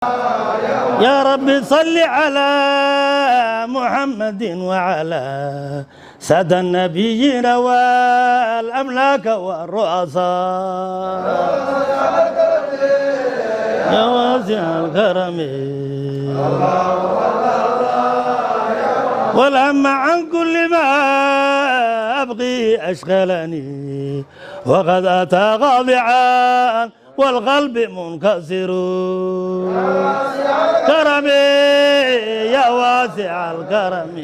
يا رب صل على محمد وعلى سادة النبيين والأملاك والرؤساء يا واسع الكرم والهم عن كل ما أبغي أشغلني وقد أتى غاضعا والقلب منكسر كرمي يا واسع الكرم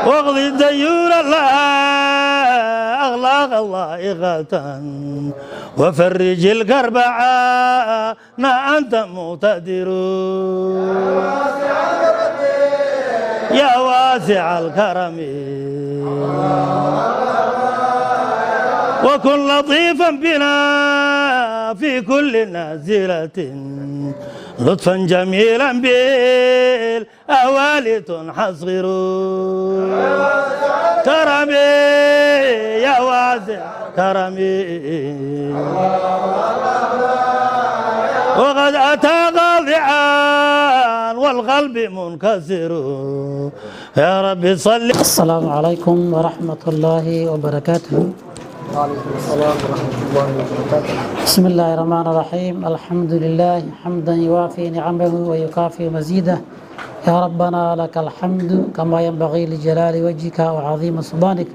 واغضي الديون الله أغلاق اللائقة وفرج الكرب عنا أنت مقتدر يا واسع الكرم وكن لطيفا بنا في كل نازلة لطفا جميلا بالأوالي تنحصر كرمي يا واسع كرمي وقد أتى قاضعا والقلب منكسر يا رب صل. السلام عليكم ورحمة الله وبركاته. وعليكم السلام ورحمة الله وبركاته. بسم الله الرحمن الرحيم. الحمد لله حمدا يوافي نعمه ويكافئ مزيده. يا ربنا لك الحمد كما ينبغي لجلال وجهك وعظيم سلطانك.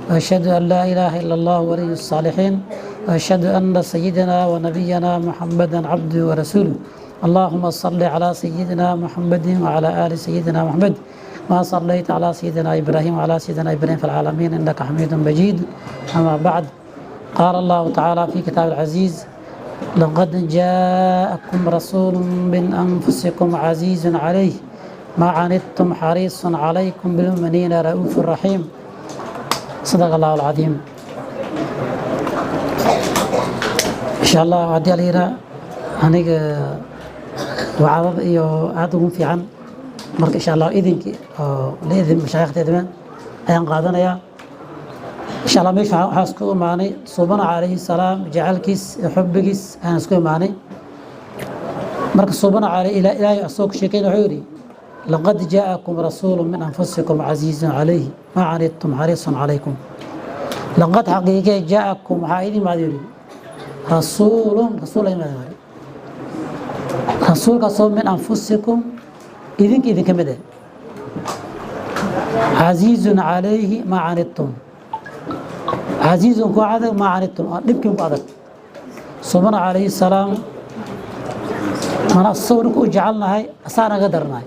وأشهد أن لا إله إلا الله ولي الصالحين وأشهد أن سيدنا ونبينا محمدا عبده ورسوله. اللهم صل على سيدنا محمد وعلى آل سيدنا محمد ما صليت على سيدنا إبراهيم وعلى سيدنا إبراهيم في العالمين إنك حميد مجيد. أما بعد، قال الله تعالى في كتاب العزيز: لقد جاءكم رسول من أنفسكم عزيز عليه ما عنتم حريص عليكم بالمؤمنين رؤوف رحيم. صدق الله العظيم. إن شاء الله عدي علينا aniga wacdad iyo aad ugu fiican marka insha Allah idinkii oo leedin mashaayikhdeedna ayaan qaadanayaa insha Allah. meesha waxaa isku imaanay subhana alayhi salaam jacaylkiis iyo xubbigiis aan isku imaanay. marka subhana alayhi ilaahay asoo sheekay wuxuu yiri: laqad jaakum rasuulun min anfusikum azizun alayhi ma anittum harisun alaykum. laqad haqiiqe jaakum waxaa idin maadiri rasuulun imaanay rasuulkaasoo min anfusikum idinka mid ah casiizun calayhi maa canidtum. casiizun ku adag maa canidtum dhibkiin ku adag. subhana calayhi salaam mana sawirka u jecelnahay asaa naga darnahay.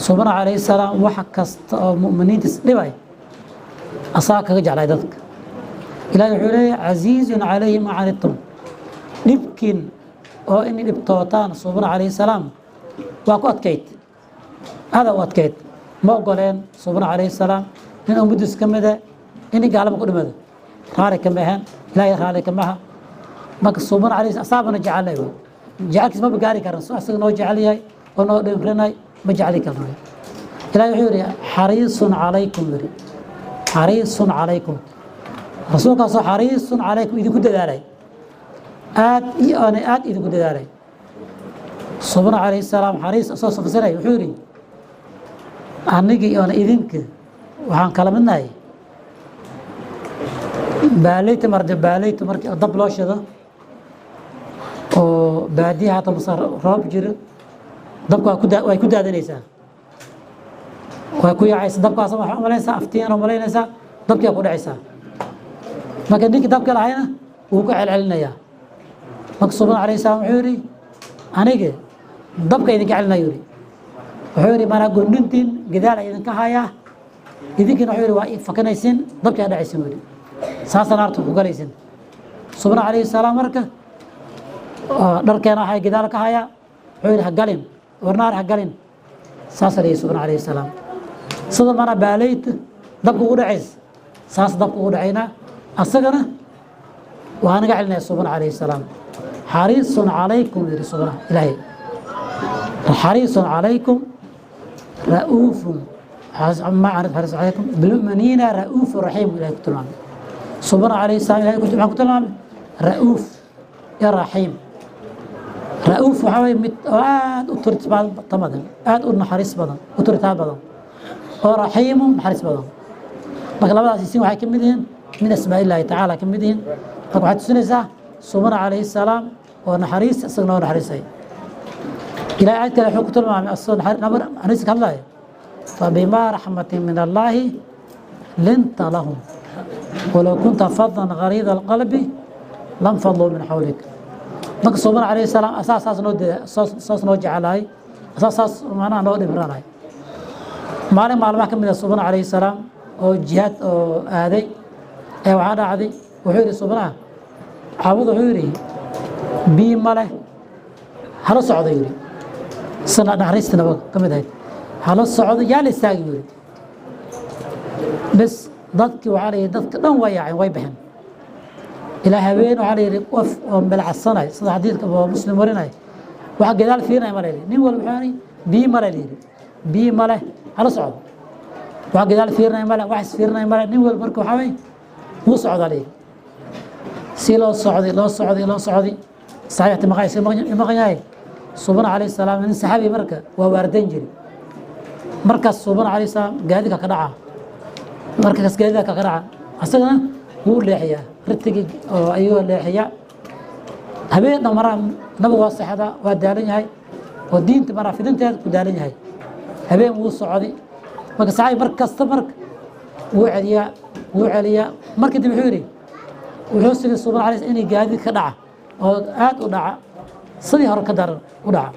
subhana calayhi salaam wax kasta oo mu'miniintas dhibay asaa kaga jeclay dadka. ilaahay wuxuu leeyahay casiizun calayhi maa canidtum. dhibkiin oo in dhibtootaan subhana calayhi salaam waa ku adkayd, aada u adkayd. ma ogoleen subhana calayhi salaam nin ummaddiis ka mida in gaalaba ku dhimado. raali kama ahaan, ilaahay raali kama aha. marka subhana calayhi asaabana jecelnay jecelkiis maba gaari karan. asaga noo jecel yahay oo noo dhimrinay ma jecli karno. ilaahay wuxuu yidhi xariisun calaykum, yidhi xariisun calaykum. rasuulkaasoo xariisun calaykum idinku dadaalay, aad iyo aad idinku dadaalay. subhana calayhi salaam xariis soo safsanay wuxuu yidhi anigii oona idinka waxaan kala midnahay baaleyta baaleyta markii dab loo shido oo baadiyaha hata mase roob jiro dabka way ku daadanaysaa, way ku yaacaysa. dabkaas waxaa umalaysaa aftiyan umalaynaysaa dabkiaa ku dhacaysaa. marka ninkii dabka lahayna wuu ku celcelinayaa. marka subhana calayhi salaam wuxuu yidhi aniga dabka idinka celinayo yidhi. wuxuu yidhi maanaa gondhintiin gadaala idinka hayaa, idinkiina wuxuu yidhi waa fakanaysin dabkaa dhacaysin yidhi. saasa naarta ku galaysin. subhana calayhi salaam marka dharkeena waxay gadaala ka hayaa wuxuu yidhi ha galin, war naar ha galin. saasa leeyahy subhana calayhi salaam. sida maanaa baaleyta dabka ugu dhacays saas dabka ugu dhacaynaa asagana waa naga celinaya subhana calayhi salaam. xariisun calaykum yidhi subhana ilaahay. xariisun calaykum ra'uufun ma canid xariisun calaykum bilmu'miniina ra'uufu raxiim. ilahay ku tilmaamay subhana calayhi salaam. ilahay maxaa ku tilmaamay ra'uuf يا رحيم رؤوف وحوي مت واد أطرت بعض تمدن اد أن حريص بدن أطرت هذا بدن ورحيم حريص بدن marka labadaas isin waxay ka mid yihiin min asmaa illaahi tacaala ka mid yihiin marka waxaad tusinaysaa subana calayhi salaam oo naxariis isagana oo naxariisay ilaahay aayad kale wuxuu ku tilmaamay asoo naxariis ka hadlaya fabimaa raxmatin min allaahi linta lahum walow kunta fadan galiida alqalbi lam fadluu min xawlik marka subana calayhi salaam saas noo jecelahay saas macnaha noo dhibranay maalin maalmaha ka mid ah subana calayhi salaam oo jihaad oo aaday ee waxaa dhacday wuxuu yidhi subnaha caabud wuxuu yidhi bii male hala socdo yidhi sana naxariistinaba ka mid ahayd hala socdo yaa la istaagi yidhi bes dadkii waxaa la yidhi dadka dhan waa yaaceen way baxeen ilaa habeen waxaa la yidhi qof oo melcadsanay sida xadiidka oo muslim warinay waxa gadaal fiirinaya ma la yidhi nin walba wuxuu yidhi bii male la yidhi bii male hala socdo wax gadaal fiirinay male wax isfiirinay male nin walba marka waxaa way wuu socdaa leeyahay si loo socday saxiixti maqan yahay subana calayhi salaam nin saxaabi marka waa waardayn jiri markaas subana calayhi salaam gaadidka ka dhaca markaas gaadidka ka dhaca asagana wuu leexiyaa ritigii oo ayuu leexiyaa habeen dhammaraa nabigu waa saxda waa daalan yahay oo diinta maraa fidinteeda ku daalan yahay habeen wuu socday marka saxaabi mar kasta marka wuu celiyaa markii dib wuxuu yidhi wuxuu sigay subana calayhi inay gaadiid ka dhaca oo aad u dhaca sidii hore ka daran u dhaca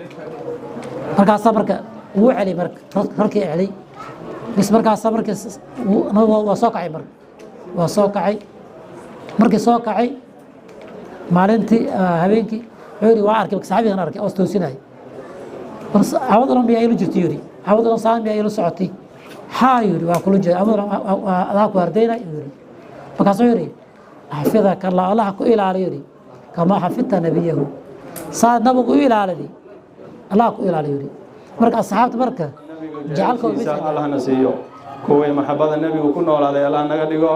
markaasaa marka wuu celiyay marka rarkii celiyay bis markaasaa marka waa soo kacay marka waa soo kacay markii soo kacay maalintii habeenkii wuxuu yidhi waa arkay saxaabigan arkay oo istoosinayay cawad olan miyaa ila jirtay yidhi cawad olan saan miyaa ila socotay haa yidhi waa kula jeeda adaa ku ardaynay yidhi markaasuu yidhi xafidaka allah allah ku ilaali yidhi kamaa xafidta nabiyahu saa nabigu u ilaalidi allah ku ilaali yidhi marka asxaabta marka jecelkooda allahna siiyo kuwii maxabada nebigu ku noolaaday allah naga dhigo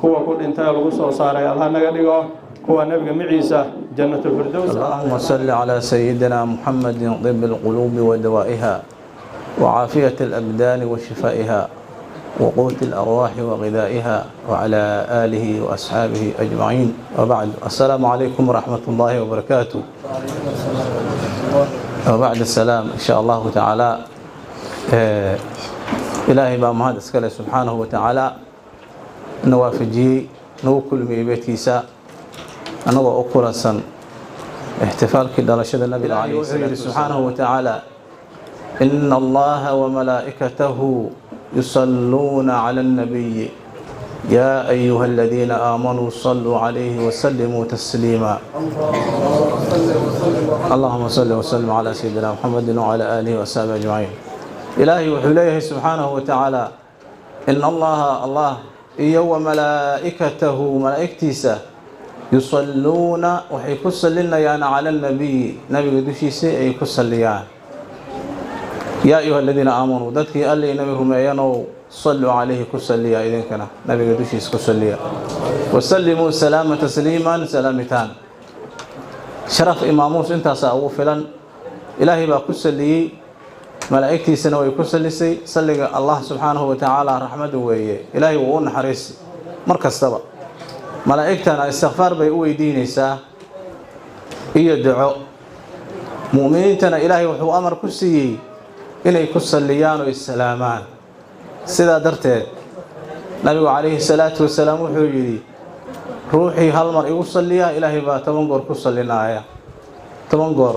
kuwa ku dhintay lagu soo saaray allah naga dhigo kuwa nebiga maciisa jannatul firdaws اللهم صل على سيدنا محمد طب القلوب ودوائها وعافية الأبدان وشفائها وقوت الأرواح وغذائها وعلى آله وأصحابه أجمعين وبعد السلام عليكم ورحمة الله وبركاته وبعد السلام إن شاء الله تعالى إلهي بأمهاد اسكاله سبحانه وتعالى نوافجي نوكل من بيتيسا أنا وأقرصا احتفال كده رشد النبي عليه الصلاة سبحانه وتعالى إن الله وملائكته يصلون على النبي يا أيها الذين آمنوا صلوا عليه وسلموا تسليما اللهم صل وسلم على سيدنا محمد وعلى آله وصحبه أجمعين إلهي وحليه سبحانه وتعالى إن الله وملائكته ملائكتيسا يصلون وحيكسل لنا يعني على النبي نبي دوشيسي يكسل يعني يا أيها الذين آمنوا ذاتك قال لي نبي رميانو صلوا عليه كسليا إذن كنا نبي قدوشيس كسليا وسلموا سلامة تسليما سلامتان شرف إماموس انت سأقو فلان إلهي با كسلي ملائكتي سنوي كسلسي صلي الله سبحانه وتعالى رحمته ويه إلهي وون حريص مركز طبع ملائكتنا استغفار بيقوي دينيسا إيا الدعاء مؤمنينتنا إلهي وحو أمر كسي inay ku salliyaan oo islaamaan sidaa darteed nabigu calayhi salaatu wasalaam wuxuu yidhi ruuxii hal mar igu salliya ilaahay baa 10 goor ku sallinaya 10 goor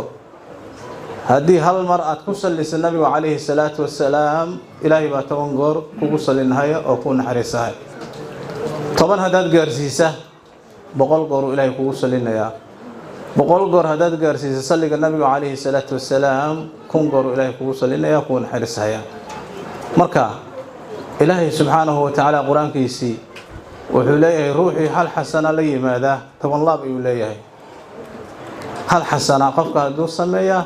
haddii hal mar aad ku salliso nabigu calayhi salaatu wasalaam ilaahay baa 10 goor kugu sallinaya oo ku naxariisahay 10 haddaad gaarsiisa 100 goor ilaahay kugu sallinaya 100 goor haddaad gaarsiisa salliga nabiga calayhi salaatu wasalaam 100 goor ilaahay kugu sallinaya ku naxariisaya marka ilaahay subxaanahu wa ta'ala quraankiisii wuxuu leeyahay ruuxii hal xasana la yimaada 10 laab ayuu leeyahay hal xasana qofka hadduu sameeya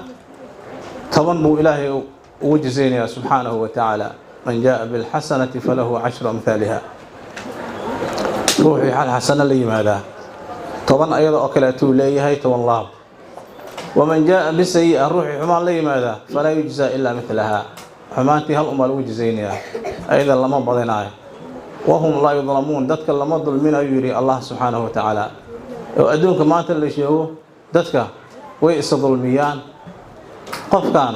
10 buu ilaahay ugu jazaynaya subxaanahu wa ta'ala man jaa bil hasanati falahu 10 amthaliha ruuxii hal xasana la yimaada toban ayada oo kale tuu leeyahay 10 laab waman jaa bisayi'a ruuxi xumaan la yimaada falaa yujza illa mithlaha xumaantii hal umal ugu jizaynaya ayada lama badinayo wahum la yudlamuun dadka lama dulminayo yiri Allah subhanahu wa ta'ala oo adduunka maanta la sheego dadka way is dulmiyaan qofkan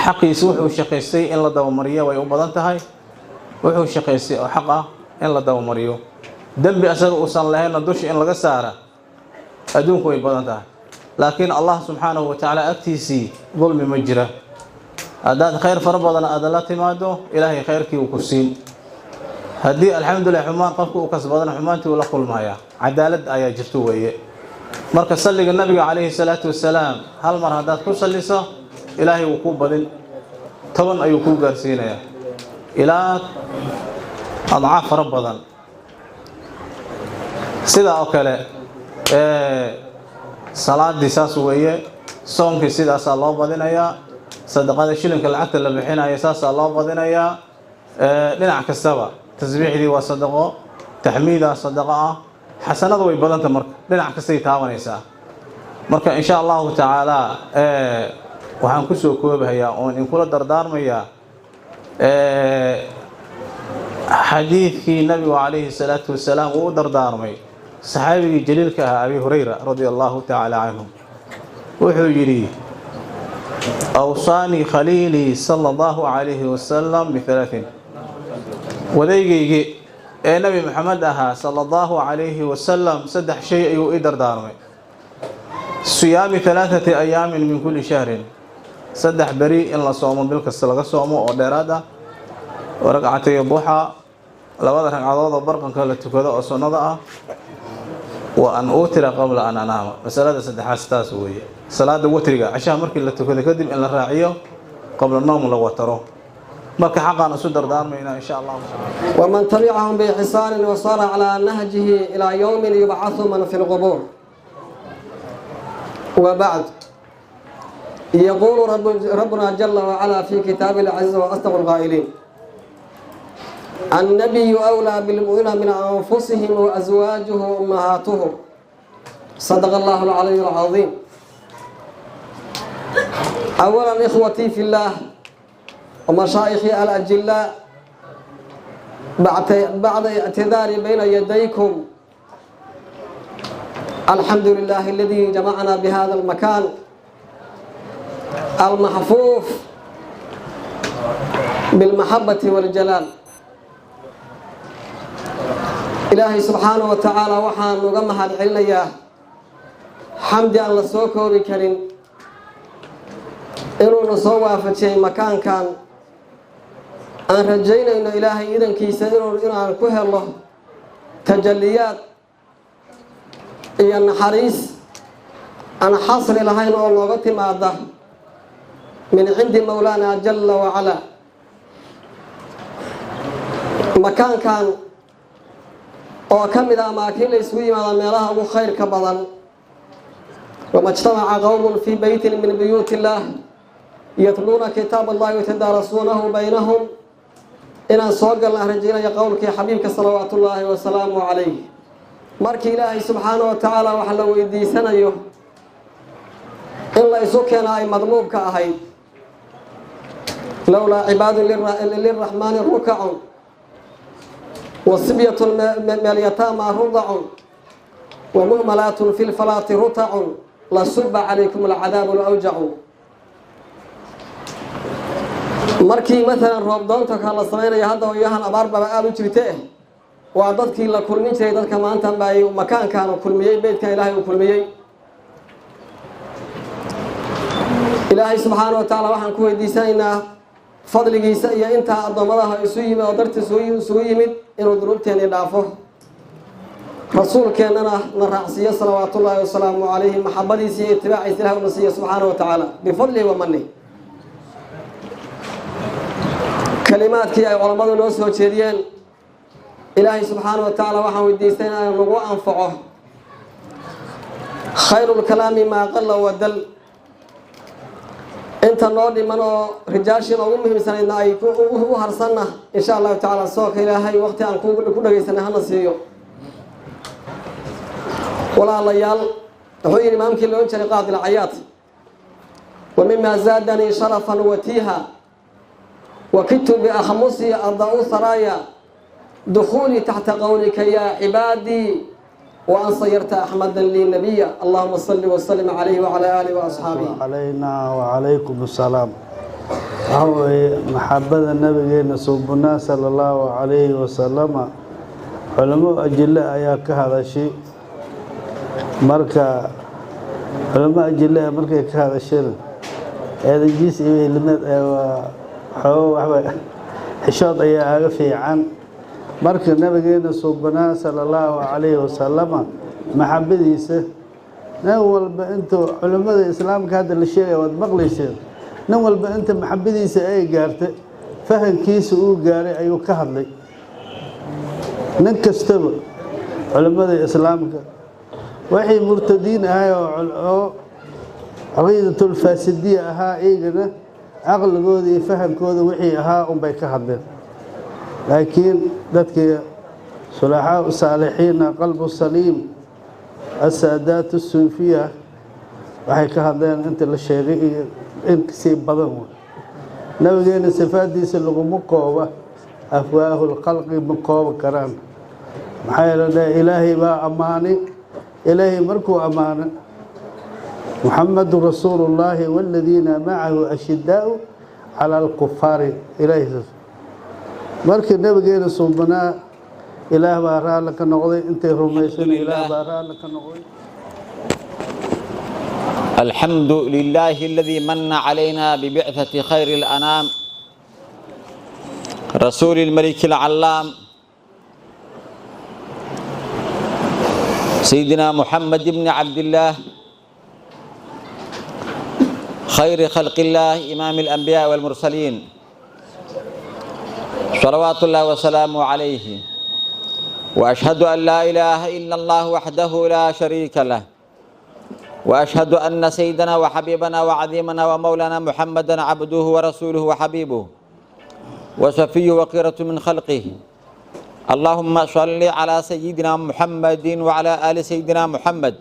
xaqiisu wuxuu shaqeystay in la dawo mariyo way u badan tahay wuxuu shaqeystay oo xaq ah in la dawo mariyo dambi asaga uu san lahayn dush in laga saara adduunku way badan tahay laakiin Allah subhanahu wa ta'ala agtiisi dulmi ma jira hadaad khayr fara badan aad la timaado ilaahay khayrkii uu ku siin hadii alxamdulillah xumaan qofku uu kasbadan xumaantii uu la kulmaya cadaalad ayaa jirto weeye marka salliga nabiga kaleey salaatu wasalaam hal mar hadaad ku salliso ilaahay uu ku badin 10 ayuu ku gaarsiinaya ilaa adcaaf fara badan sida oo kale salaadii saas weeye soomkii sidaas loo badinaya sadaqada shilinka lacagta la bixinayo saas loo badinaya dhinac kastaba tasbiixdii waa sadaqo tahmiida sadaqa xasanada way badanta marka dhinac kastay taabanaysa marka insha Allah ta'ala waxaan ku soo koobayaa oo in kula dardaarmaya xadiidkii nabiga kaleey salaatu wasalaam uu dardaarmay saxaabigii jaliilka ah Abi Hurayra radiyallahu ta'ala anhu wuxuu yiri awsani khalili sallallahu alayhi wasallam bi3 wadaygaygi ee nabi Muhammad aha sallallahu alayhi wasallam saddex shay ayuu i dardaarmay siyaami 3 ayaamin min kulli shahrin saddex bari in la soomo bil kasta laga soomo oo dheeraad ah ragcatay duha labada ragcadood oo barqanka la tukado oo sunnada ah wa an utira qabla an anama masalada saddexaas taas weeye salaada watriga cashaa markii la tukado kadib in la raaciyo qabla nawm la wataro marka xaqan isu dardaarmayna insha Allah ومن تبعهم بإحسان وصار على نهجه إلى يوم يبعث من في القبور وبعد يقول ربنا جل وعلا في كتابه العزيز وأصدق القائلين النبي أولى بالمؤمنين من أنفسهم وأزواجه أمهاتهم صدق الله العلي العظيم أولا إخوتي في الله ومشايخي الأجلاء بعد اعتذاري بين يديكم الحمد لله الذي جمعنا بهذا المكان المحفوف بالمحبة والجلال إلهي سبحانه وتعالى وحان نغمها العليا حمد الله سوكو بكريم إنو نصوى فتشي مكان كان أن رجينا إنه إلهي إذن كيسا إنو أن كوه الله تجليات إيا النحريس أنا حاصل إلهي إنه الله ماذا من عند مولانا جل وعلا مكان كان oo kamid ah maakiin la isugu yimaado meelaha ugu khayrka badan wama ijtamaca qawmun fi baytin min buyuti Allah yatluna kitab Allah wa yatadarasunahu baynahum ina soo galna rajinaya qowlkii xabiibka sallallahu wa salaamu alayhi markii Ilaahay subhanahu wa ta'ala waxa la weydiisanayo in la isu keeno ay madluubka ahayd lawla ibadu lirrahmani ruk'un وصبية اليتامى رضع ومهملات في الفلاة رتع لصب عليكم العذاب الأوجع markii مثلا roob doonta kala sameynaya hadda yahan abaar baba aad u jirtay waa dadkii la kulmin jiray dadka maanta baay makaankan oo kulmiyay beedka Ilaahay uu kulmiyay Ilaahay subhanahu wa ta'ala waxaan ku weydiisanaynaa fadligiisa iyo inta adoomadaha isu yimid oo dartiisu isugu yimid inuu duruubteena dhaafo rasuulkeenana na raacsiyo salawaatullaahi wa salaamu alayhi maxabadiisa iyo itibaaciisa Ilaahay uu siiyo subhanahu wa ta'ala bifadlihi wa manni kalimaadkii ay culimadu noo soo jeediyeen Ilaahay subhanahu wa ta'ala waxaan weydiisanaynaa inuu nagu anfaco khayrul kalaami ma qalla wa dal inta noo dhiman oo rijaashin ugu muhiimsanayna ay u harsanna insha Allah ta'ala soo ka Ilaahay waqti aan ku dhageysana hana siiyo ولا ليال وحين إمامك اللي أنشر قاضي العياط ومما زادني شرفا وتيها وكدت بأخمصي أضع ثرايا دخولي تحت قولك يا عبادي وأن صيرت أحمدا لي نبيا اللهم صل وسلم عليه وعلى آله وأصحابه علينا وعليكم السلام هو محبة النبي صوبنا صلى الله عليه وسلم علماء أجلاء أياك هذا الشيء مركا علماء أجلاء مركا هذا الشيء هذا الجيس اللي هو حشاط أياك في عن مركا النبي صوبنا صلى الله عليه وسلم محبتيسه نول بأنتو علماء الإسلام كهذا الشيء واتبقليسين نول بأنت محبتيسه أي قارته فهم كيس قاري أيو كهذلي نكستبر علماء الإسلام وحي مرتدين هاي عقيدة الفاسدية ها إيجنا عقل قودي فهم كودي وحي ها بيكهدين لكن ذاتك صلحاء الصالحين قلب السليم السادات الصوفية وحي كهدين انت للشيغي انك سيب بدن نبغينا صفات دي سلغو مقوبة أفواه الخلق مقوبة كرام محايلة إلهي با أماني إلهي مركو أمانة محمد رسول الله والذين معه أشداء على الكفار إلهي مركي نبغينا صوبنا إله بارا لك نقضي انت رميسون إله بارا لك نقضي الحمد لله الذي من علينا ببعثة خير الأنام رسول الملك العلام سيدنا محمد بن عبد الله خير خلق الله إمام الأنبياء والمرسلين صلوات الله وسلامه عليه وأشهد أن لا إله إلا الله وحده لا شريك له وأشهد أن سيدنا وحبيبنا وعظيمنا ومولانا محمدا عبده ورسوله وحبيبه وصفيه وقيرة من خلقه اللهم صل على سيدنا محمد وعلى آل سيدنا محمد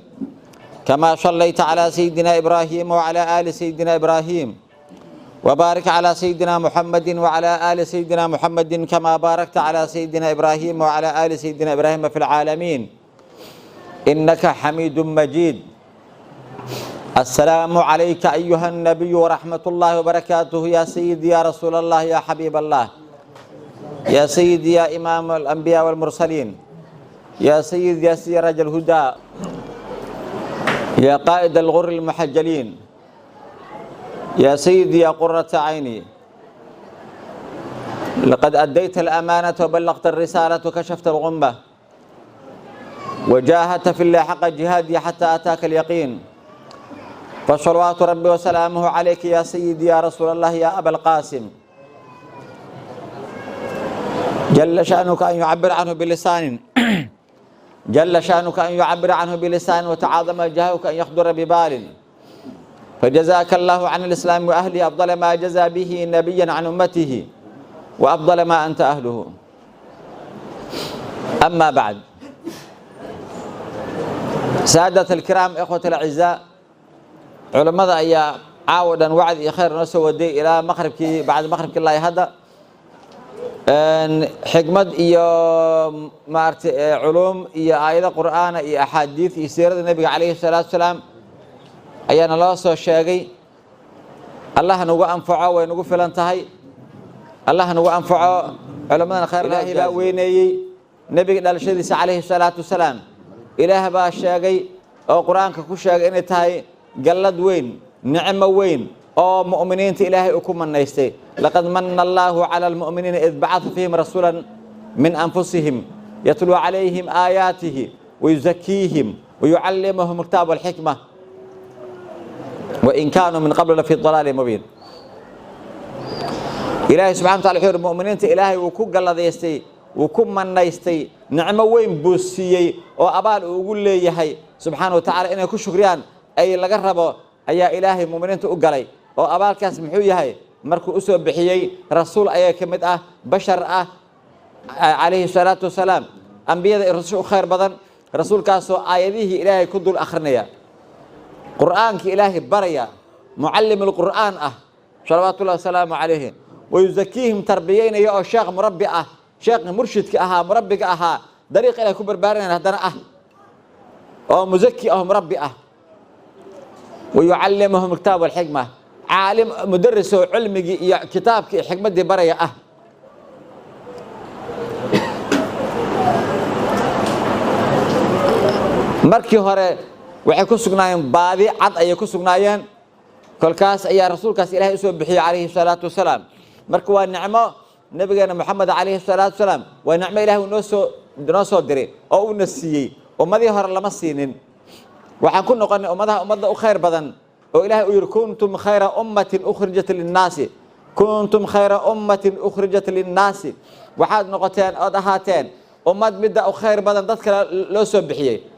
كما صليت على سيدنا إبراهيم وعلى آل سيدنا إبراهيم وبارك على سيدنا محمد وعلى آل سيدنا محمد كما باركت على سيدنا إبراهيم وعلى آل سيدنا إبراهيم في العالمين إنك حميد مجيد. السلام عليك أيها النبي ورحمة الله وبركاته يا سيدي يا رسول الله يا حبيب الله يا سيدي يا إمام الأنبياء والمرسلين يا سيدي يا سراج الهدى يا قائد الغر المحجلين يا سيدي يا قرة عيني لقد أديت الأمانة وبلغت الرسالة وكشفت الغمة وجاهدت في الله حق الجهاد حتى أتاك اليقين فصلوات ربي وسلامه عليك يا سيدي يا رسول الله يا أبا القاسم جل شأنك أن يعبر عنه بلسان جل شأنك أن يعبر عنه بلسان وتعاظم جاهك أن يخضر ببال فجزاك الله عن الإسلام وأهله أفضل ما جزى به نبيا عن أمته وأفضل ما أنت أهله. أما بعد سادة الكرام إخوة الأعزاء علماء أيا عاودا وعد خير نسو ودي إلى مغربك بعد مغربك الله هذا حكمة إيا مارت علوم إيا آيات القرآن إيا أحاديث إيا سيرة النبي عليه الصلاة والسلام أيان الله سو الشيغي الله نوغو أنفعه ونوغو فلانتهي الله نوغو أنفعه علماء خير الله إلا ويني نبي الشيخ عليه الصلاة والسلام إله با الشيغي أو قرآن كو شيغي إني تهي قلد وين نعمة وين أو مؤمنين إلهي أكم النيستي لقد من الله على المؤمنين إذ بعث فيهم رسولا من أنفسهم يتلو عليهم آياته ويزكيهم ويعلمهم الكتاب والحكمة وإن كانوا من قبل لفي ضلال مبين. إلهي سبحانه وتعالى حير المؤمنين إلهي وكو قلد يستي وكم من نيستي نعمة وين بوسيي وأبال وقول لي يحي سبحانه وتعالى إنه كو شكريان أي لقربه أي إلهي المؤمنين تقلي وأبال كاس محو يحي مركو أسوى بحيي رسول أي كمد بشر عليه الصلاة والسلام أنبياء الرسول خير بدن رسول كاسو آياته إلهي كدول أخرنيا قرآنك إلهي بريا معلم القرآن صلوات الله وسلامه عليه ويزكيهم تربيين يا شيخ مربي شيخ مرشد مربي طريق إلى كبر بارنا هدنا أو مزكي مربي ويعلمهم الكتاب والحكمة عالم مدرس علمي كتابك حكمة دي بريا markii hore waxay ku sugnaayeen baadi cad ay ku sugnaayeen kolkaas ayaa rasuulkaas Ilaahay u soo bixiyay kaleey salaatu wasalaam marka waa nicmo nabigeena Muhammad kaleey salaatu wasalaam waa nicmo Ilaahay noo soo diray oo uu nasiyay ummadii hore lama siinin waxaan ku noqonay ummadda u khayr badan oo Ilaahay u yiri kuntum khayra ummatin ukhrijat lin-naas kuntum khayra ummatin ukhrijat lin-naas waxaad noqoteen oo ahaateen ummad midda u khayr badan dadka loo soo bixiyay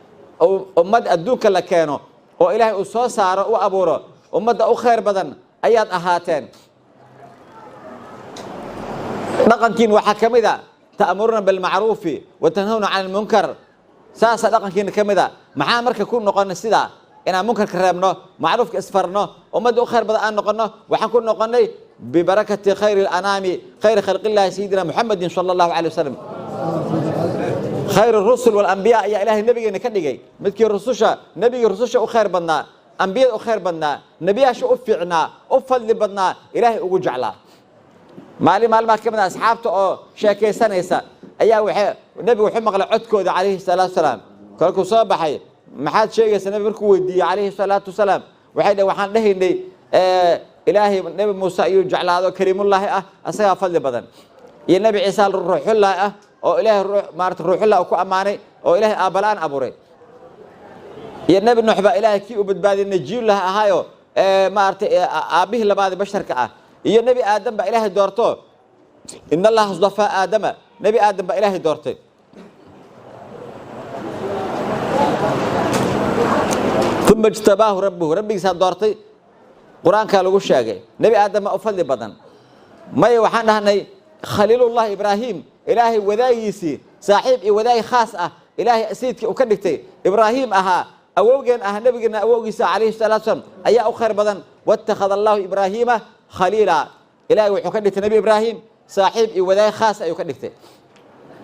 ummad adduunka la keeno oo Ilaahay uu soo saaro u abuuro ummadda u khayr badan ayaad ahaateen dhaqankiin waxa kamida ta'muruna bil ma'ruf wa tanhawna 'anil munkar saasa dhaqankiin kamida maxaa marka ku noqon sida inaan munkarka reebno ma'rufka isfarno ummadda u khayr badan aan noqono waxaan ku noqonay bi barakati khayril anami khayr khalqillahi sayyidina Muhammadin sallallahu alayhi wasallam خير الرسل والأنبياء يا إلهي النبي نكدجي متك الرسوشة نبي الرسوشة أخير بدنا أنبياء أخير بدنا نبيها شو أفعنا أفضل بدنا إلهي أوجعله مالي ما كمنا أصحابته أو شاكي سنة أيها وحي النبي وحمق لعدكو عليه الصلاة والسلام كلكو صباحي ما حد شيء النبي بركو ودي عليه الصلاة والسلام وحيد وحن له إني إلهي النبي موسى يوجعله هذا كريم الله أصيها فضل بدن يا النبي عيسى الروح الله oo ilaahay maarta ruuxilla ku amaanay oo ilaahay aabalaan abuuray iyo nabi nuux ba ilaahay ki u badbaadinay jiilaha ahaayo maarta aabihi labaad basharka iyo nabi aadam ba ilaahay doorto inna allaha asdafa aadama nabi aadam ba ilaahay doortay thumma ijtabahu rabbuhu rabbigiisa doortay quraanka lagu sheegay nabi aadam oo fadli badan may waxaan dhahnay khaliilullah ibrahim إلهي وذايسي صاحب وذاي خاص إلهي سيدك وكدكتي إبراهيم أوجن نبينا أوجس عليه الصلاة والسلام أي أخر بدن واتخذ الله إبراهيم خليلا إلهي وحكدت نبي إبراهيم صاحب وذاي خاص وكدكتي